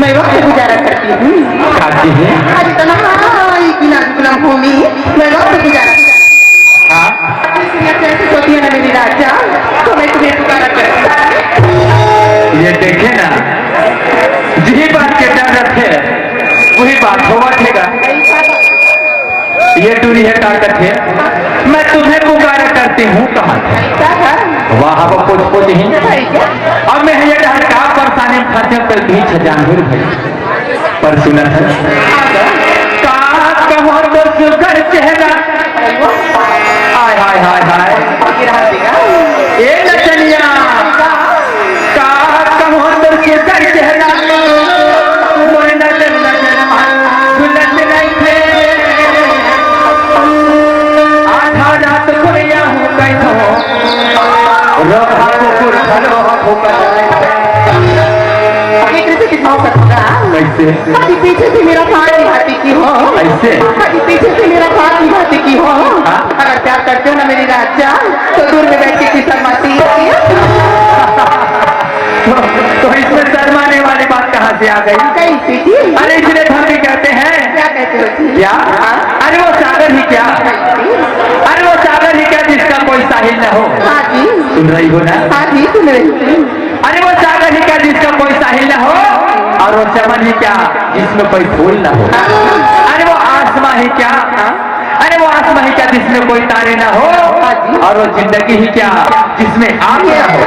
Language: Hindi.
मैं वक्त गुजारा करती हूँ। अरे मैं वक्त गुजारा होती है ना मेरी राजा, तो मैं तुम्हें पुकारा करती हूँ। ये देखे ना, जिही बात के डर रखे वही बात होगा। ये दूरी है ताकत है, मैं तुम्हें पुकारा करती हूँ। कहा वहाँ वो कुछ ही अब मैं ये डर का परेशानी खर्चे पर भी छजान भाई पर सुना था कहो तो सुगर चेहरा हाय हाय हाय हाय ये नचनिया कहो तो सुगर चेहरा मोर नजर नजर भुलत नहीं थे आधा रात खोया हूँ कैसो रोहा को पुरखलो कैसे पीछे से मेरा साथ निभाती की हो, ऐसे पीछे से मेरा साथ निभाती की हो। अगर प्यार करते हो ना मेरी राजा, तो दूर में बैठ के की शर्माती तो इसमें शर्माने वाली बात कहाँ से आ गई? अरे इसलिए हम भी कहते हैं, क्या कहते हो क्या? अरे वो सागर ही क्या, अरे वो सागर ही क्या जिसका कोई साहिल न हो। हाँ जी सुन रही हो ना? हाँ जी सुन रही। अरे वो सागर ही क्या जिसका कोई साहिल न हो, और वो चमन ही क्या जिसमें कोई फूल न हो। अरे वो आसमां ही क्या, अरे वो आसमां ही क्या जिसमें कोई तारे न हो, और वो जिंदगी ही क्या जिसमें आग न हो।